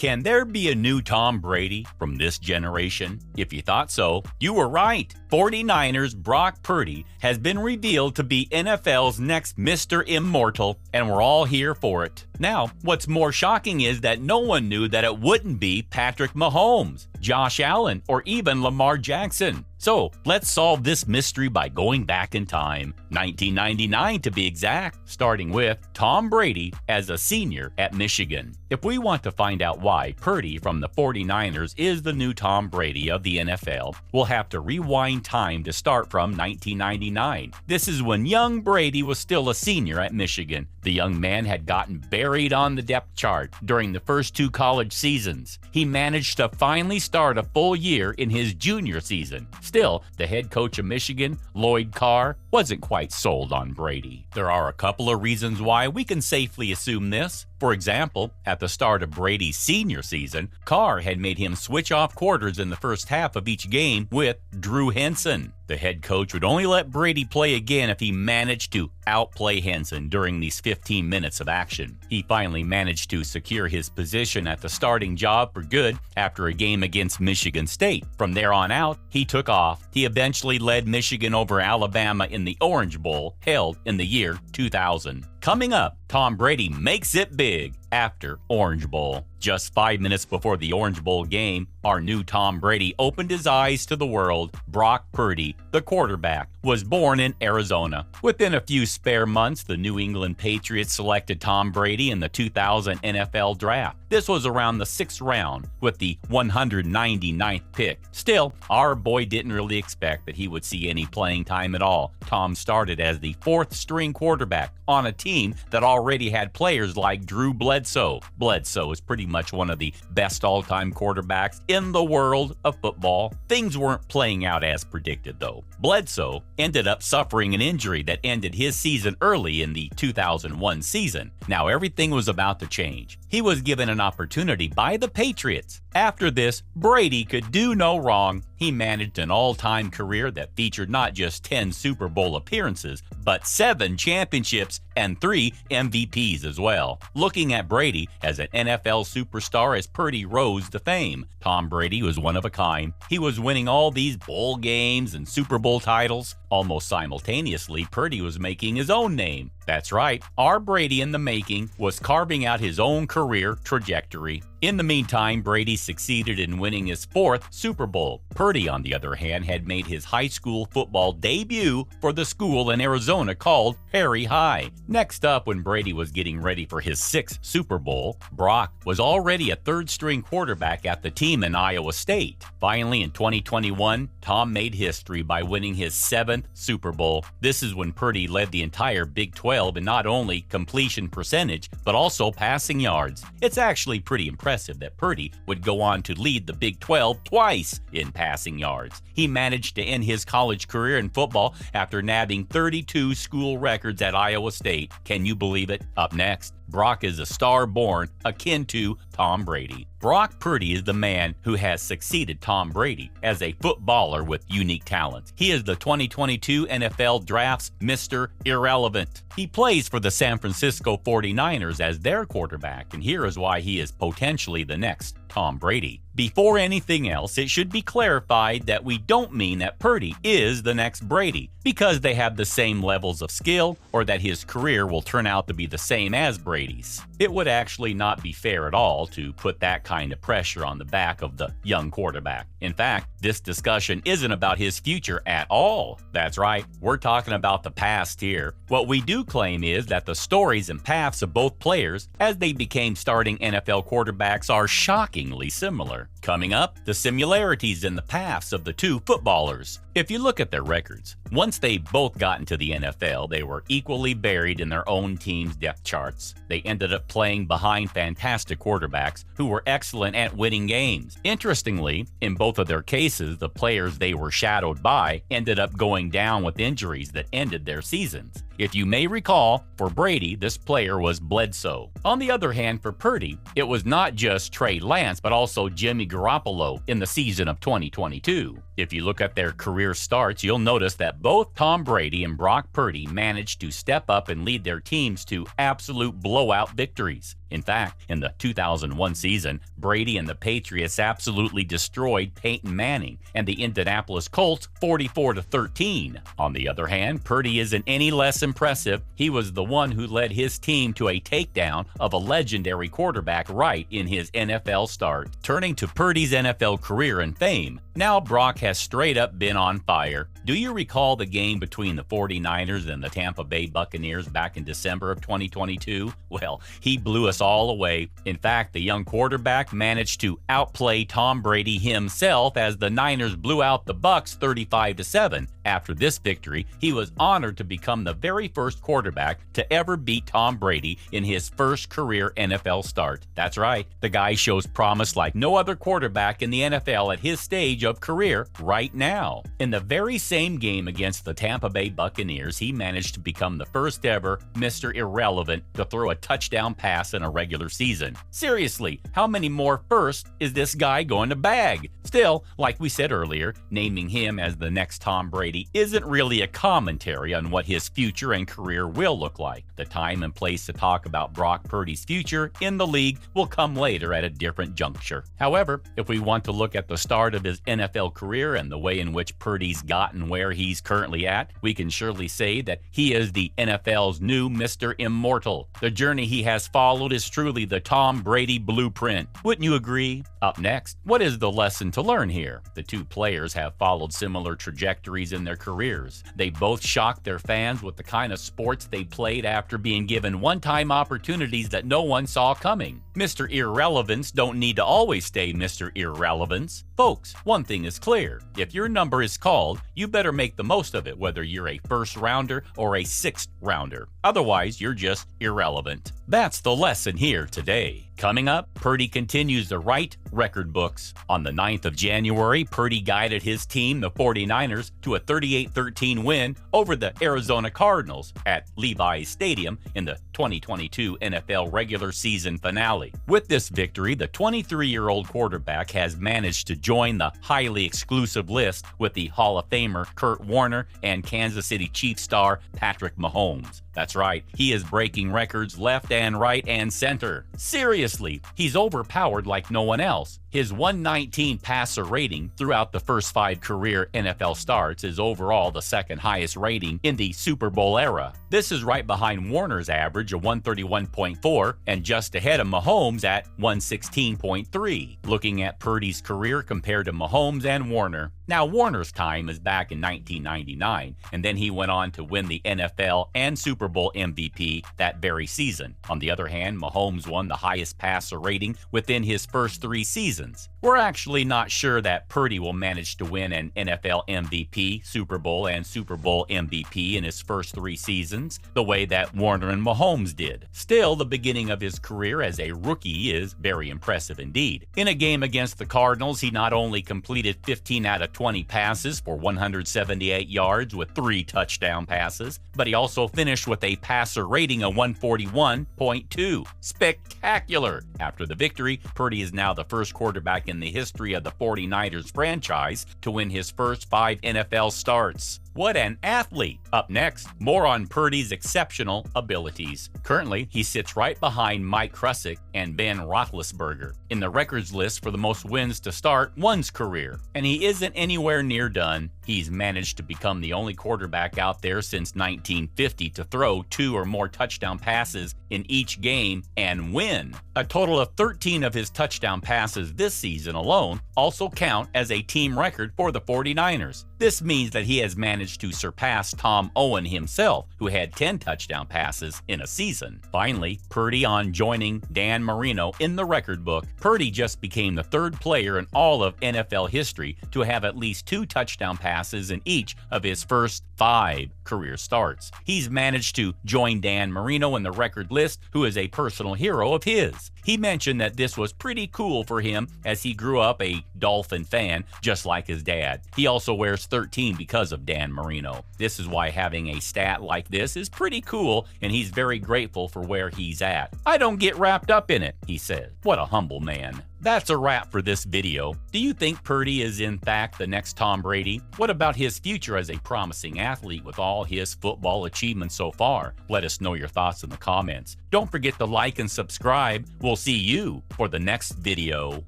Can there be a new Tom Brady from this generation? If you thought so, you were right. 49ers Brock Purdy has been revealed to be NFL's next Mr. Immortal, and we're all here for it. Now, what's more shocking is that no one knew that it wouldn't be Patrick Mahomes, Josh Allen, or even Lamar Jackson. So, let's solve this mystery by going back in time, 1999 to be exact, starting with Tom Brady as a senior at Michigan. If we want to find out why Purdy from the 49ers is the new Tom Brady of the NFL, we'll have to rewind time to start from 1999. This is when young Brady was still a senior at Michigan. The young man had gotten buried on the depth chart during the first two college seasons. He managed to finally start a full year in his junior season. Still, the head coach of Michigan, Lloyd Carr, wasn't quite sold on Brady. There are a couple of reasons why we can safely assume this. For example, at the start of Brady's senior season, Carr had made him switch off quarters in the first half of each game with Drew Henson. The head coach would only let Brady play again if he managed to outplay Henson during these 15 minutes of action. He finally managed to secure his position at the starting job for good after a game against Michigan State. From there on out, he took off. He eventually led Michigan over Alabama in the Orange Bowl, held in the year 2000. Coming up, Tom Brady makes it big after Orange Bowl. Just 5 minutes before the Orange Bowl game, our new Tom Brady opened his eyes to the world. Brock Purdy, the quarterback, was born in Arizona. Within a few spare months, the New England Patriots selected Tom Brady in the 2000 NFL Draft. This was around the 6th round with the 199th pick. Still, our boy didn't really expect that he would see any playing time at all. Tom started as the 4th string quarterback on a team that already had players like Drew Bledsoe. Bledsoe is pretty much one of the best all-time quarterbacks in the world of football. Things weren't playing out as predicted, though. Bledsoe ended up suffering an injury that ended his season early in the 2001 season. Now everything was about to change. He was given an opportunity by the Patriots. After this, Brady could do no wrong. He managed an all-time career that featured not just 10 Super Bowl appearances, but 7 championships and 3 MVPs as well. Looking at Brady as an NFL superstar as Purdy rose to fame, Tom Brady was one of a kind. He was winning all these bowl games and Super Bowl titles. Almost simultaneously, Purdy was making his own name. That's right, our Brady in the making was carving out his own career trajectory. In the meantime, Brady succeeded in winning his 4th Super Bowl. Purdy, on the other hand, had made his high school football debut for the school in Arizona called Perry High. Next up, when Brady was getting ready for his 6th Super Bowl, Brock was already a 3rd-string quarterback at the team in Iowa State. Finally, in 2021, Tom made history by winning his 7th Super Bowl. This is when Purdy led the entire Big 12 in not only completion percentage, but also passing yards. It's actually pretty impressive that Purdy would go on to lead the Big 12 twice in passing yards. He managed to end his college career in football after nabbing 32 school records at Iowa State. Can you believe it? Up next, Brock is a star born akin to Tom Brady. Brock Purdy is the man who has succeeded Tom Brady as a footballer with unique talents. He is the 2022 NFL Draft's Mr. Irrelevant. He plays for the San Francisco 49ers as their quarterback, and here is why he is potentially the next Tom Brady. Before anything else, it should be clarified that we don't mean that Purdy is the next Brady because they have the same levels of skill or that his career will turn out to be the same as Brady's. It would actually not be fair at all to put that kind of pressure on the back of the young quarterback. In fact, this discussion isn't about his future at all. That's right, we're talking about the past here. What we do claim is that the stories and paths of both players as they became starting NFL quarterbacks are shockingly similar. Coming up, the similarities in the paths of the two footballers. If you look at their records, once they both got into the NFL, they were equally buried in their own team's depth charts. They ended up playing behind fantastic quarterbacks who were excellent at winning games. Interestingly, in both of their cases, the players they were shadowed by ended up going down with injuries that ended their seasons. If you may recall, for Brady, this player was Bledsoe. On the other hand, for Purdy, it was not just Trey Lance, but also Jimmy Garoppolo in the season of 2022. If you look at their career starts, you'll notice that both Tom Brady and Brock Purdy managed to step up and lead their teams to absolute blowout victories. In fact, in the 2001 season, Brady and the Patriots absolutely destroyed Peyton Manning and the Indianapolis Colts 44-13. On the other hand, Purdy isn't any less impressive. He was the one who led his team to a takedown of a legendary quarterback right in his NFL start. Turning to Purdy's NFL career and fame, now Brock has straight up been on fire. Do you recall the game between the 49ers and the Tampa Bay Buccaneers back in December of 2022? Well, he blew us all away. In fact, the young quarterback managed to outplay Tom Brady himself as the Niners blew out the Bucs 35-7. After this victory, he was honored to become the very first quarterback to ever beat Tom Brady in his first career NFL start. That's right, the guy shows promise like no other quarterback in the NFL at his stage of career right now. In the very same game against the Tampa Bay Buccaneers, he managed to become the first ever Mr. Irrelevant to throw a touchdown pass in a regular season. Seriously, how many more firsts is this guy going to bag? Still, like we said earlier, naming him as the next Tom Brady isn't really a commentary on what his future and career will look like. The time and place to talk about Brock Purdy's future in the league will come later at a different juncture. However, if we want to look at the start of his NFL career and the way in which Purdy's gotten where he's currently at, we can surely say that he is the NFL's new Mr. Immortal. The journey he has followed is truly the Tom Brady blueprint. Wouldn't you agree? Up next, what is the lesson to learn here? The two players have followed similar trajectories in their careers. They both shocked their fans with the kind of sports they played after being given one-time opportunities that no one saw coming. Mr. Irrelevance don't need to always stay Mr. Irrelevance. Folks, one thing is clear. If your number is called, you better make the most of it, whether you're a first rounder or a sixth rounder. Otherwise, you're just irrelevant. That's the lesson here today. Coming up, Purdy continues to write record books. On the 9th of January, Purdy guided his team, the 49ers, to a 38-13 win over the Arizona Cardinals at Levi's Stadium in the 2022 NFL regular season finale. With this victory, the 23-year-old quarterback has managed to join the highly exclusive list with the Hall of Famer Kurt Warner and Kansas City Chiefs star Patrick Mahomes. That's right, he is breaking records left and right and center. Seriously, he's overpowered like no one else. His 119 passer rating throughout the first 5 career NFL starts is overall the second highest rating in the Super Bowl era. This is right behind Warner's average of 131.4 and just ahead of Mahomes at 116.3. Looking at Purdy's career compared to Mahomes and Warner. Now, Warner's time is back in 1999, and then he went on to win the NFL and Super Bowl MVP that very season. On the other hand, Mahomes won the highest passer rating within his first 3 seasons. We're actually not sure that Purdy will manage to win an NFL MVP, Super Bowl, and Super Bowl MVP in his first 3 seasons, the way that Warner and Mahomes did. Still, the beginning of his career as a rookie is very impressive indeed. In a game against the Cardinals, he not only completed 15 out of 20 passes for 178 yards with 3 touchdown passes, but he also finished with a passer rating of 141.2. Spectacular! After the victory, Purdy is now the first quarterback in the history of the 49ers franchise to win his first 5 NFL starts. What an athlete! Up next, more on Purdy's exceptional abilities. Currently, he sits right behind Mike Krusik and Ben Roethlisberger in the records list for the most wins to start one's career. And he isn't anywhere near done. He's managed to become the only quarterback out there since 1950 to throw 2 or more touchdown passes in each game and win. A total of 13 of his touchdown passes this season alone also count as a team record for the 49ers. This means that he has managed to surpass Tom Owen himself, who had 10 touchdown passes in a season. Finally, Purdy on joining Dan Marino in the record book. Purdy just became the 3rd player in all of NFL history to have at least 2 touchdown passes in each of his first 5 career starts. He's managed to join Dan Marino in the record list, who is a personal hero of his. He mentioned that this was pretty cool for him as he grew up a Dolphin fan, just like his dad. He also wears 13 because of Dan Marino. This is why having a stat like this is pretty cool, and he's very grateful for where he's at. "I don't get wrapped up in it," he says. What a humble man. That's a wrap for this video. Do you think Purdy is in fact the next Tom Brady? What about his future as a promising athlete with all his football achievements so far? Let us know your thoughts in the comments. Don't forget to like and subscribe. We'll see you for the next video.